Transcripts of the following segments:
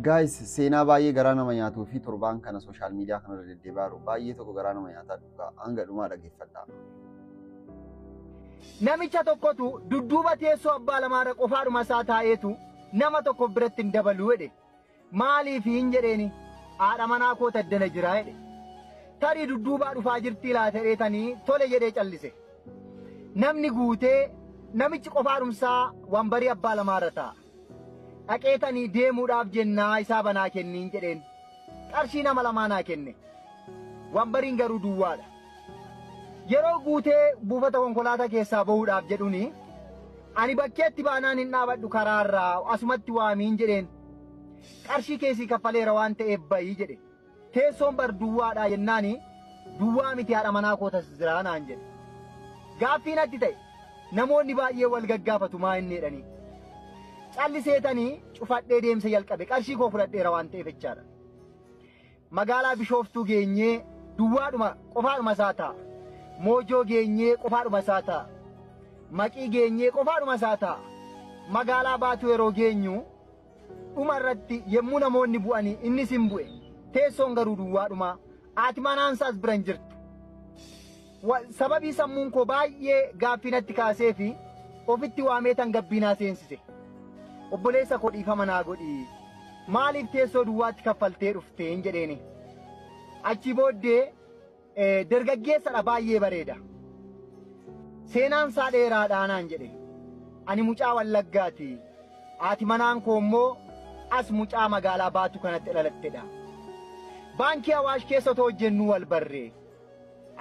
Guys, seenaa baay'ee garaa nama nyaatuu fi torbaan kana sooshaal miidiyaa kana irra deddeebi'aa baay'ee tokko garaa nama nyaataa dhugaa hanga dhumaa dhaggeeffadhaa. Namicha tokkotu dudduuba teessoo abbaa lamaarra qofaadhuma isaa taa'eetu nama tokko biratti hin dabaluu jedhe. Maaliif hin jedheeni haadha manaa koo taddana jira jedhe. Tarii dudduubaa dhufaa jirtii laata jedheetanii tole jedhee callise. Namni guutee namichi qofaadhumsaa wambarii abbaa lamaarra taa'a. Dhaqeetanii deemuudhaaf jennaa isaa banaa kenniin jedheen. Qarshii nama lamaa naa kenne. Wambariin garuu duwwaadha. Yeroo guutee buufata konkolaataa keessaa bahuudhaaf jedhuni ani bakkeetti baanaan hin dhaabadhu karaarraa asumatti waamiin jedheen. Qarshii keessii kaffaleera waan ta'eef bayii jedhe. Teessoon bar duwwaadha jennaani duwwaa miti haadha manaa koo tasisiraa naan jedhe. Gaaffiin atti ta'e namoonni baay'ee wal gaggaafatu maa inni jedhanii. Calliseetanii cufadhee deemsa jalqabe qarshii koo fudhadheera waan ta'eef jechaadha. Magaalaa Bishooftuu geenyee duwwaadhuma qofaadhuma isaa ta'a. Moojoo geenyee qofaadhuma isaa ta'a. Maqii geenyee qofaadhuma isaa ta'a. Magaalaa Baatuu yeroo geenyu dhuma irratti yemmuu namoonni bu'anii innis hin bu'e. Teessoon garuu duwwaadhuma haati manaansaas bira hin jirtu. Sababii sammuun koo baay'ee gaaffinatti kaasee fi ofitti waamee tan gabbinaa seensise. Obboleessa koo dhiifama naa godhi. Maaliif teessoo duwwaatti kaffaltee dhuftee hin jedheeni. Achi booddee dargaggeessadha baay'ee bareeda. Seenaan isaa dheeraadhaa naan jedhe. Ani mucaa Wallaggaati. Haati manaan koo immoo as mucaa magaalaa Baatuu kanatti dhalattedha. Baankii Awaash keessa otoo hojjennu wal barree.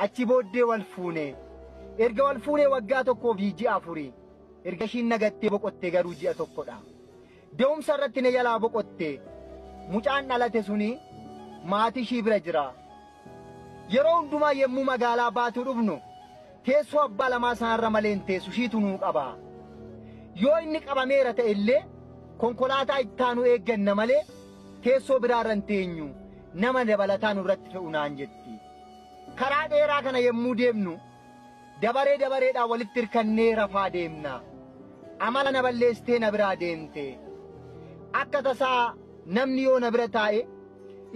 Achi booddee wal fuune. Erga wal fuunee waggaa tokkoo fi ji'a afurii. Erga ishiin nagattee boqottee garuu ji'a tokkodha. Deemsa irratti na jalaa boqottee mucaan dhalate suni maatii ishii bira jira. Yeroo hundumaa yemmuu magaalaa Baatuu dhufnu teessoo abbaa lamaa sanarra malee hin teessu ishiitu nuu qaba. Yoo inni qabameera ta'e illee konkolaataa ittaanu eegganna malee teessoo biraarra hin teenyu nama dabalataan irratti fe'u naan jetti. Karaa dheeraa kana yemmuu deemnu dabaree dabareedhaan walitti hirkannee rafaa deemna. Amala na balleessitee na biraa deemte. Akka tasaa namni yoo na bira taa'e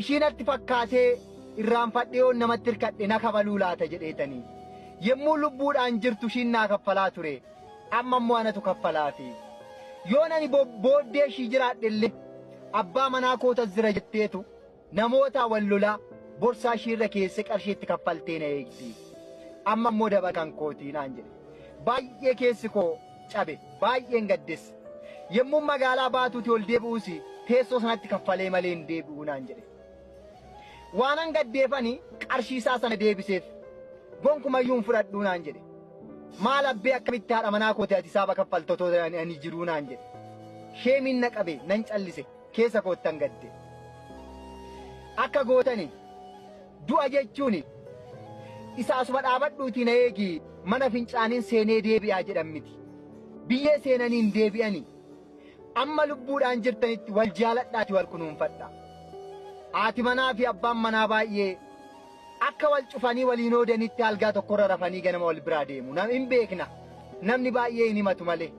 ishiin natti fakkaatee irraanfadhee yoo namatti hirkadhe na kabaluu laata jedheetanii. Yemmuu lubbuudhaan jirtu ishiin naa kaffalaa ture. Amma immoo anatu kaffalaafi. Yoo nani booddee ishii jiraadhe illee abbaa manaa koo tasjira jetteetu namoota wal lolaa borsaa ishiirra keesse qarshiitti kaffaltee na eegdi. Amma immoo daba kan kootii naan jedhe. Baay'ee keessi koo cabe baay'een gaddes. Yemmuu magaalaa Baatuuti ol deebi'uus teessoo sanatti kaffalee malee hin deebi'u naan jedhe. Waanan gaddeefani qarshii isaa sana deebiseef gonkumayyuu hin fudhadhuu naan jedhe. Maal abbee akkamitti haadha manaa kooti ati saaba kaffaltotoo ani jiruu naan jedhe. Sheemiin na qabe nan callise keessa koottan gadde. Akka gootani du'a jechuuni isa asuma dhaabadhuuti na eegi mana fincaaniin seenee deebi'aa jedhan miti. Biyyee seenaniin deebi'anii amma lubbuudhaan jirtanitti wal jaaladhaati wal kunuunfadha. Haati manaa fi abbaan manaa baay'ee akka wal cufanii waliin oodanitti algaa tokkorra rafanii ganama wal biraa deemu. Nam hin beekna namni baay'ee hin himatu malee.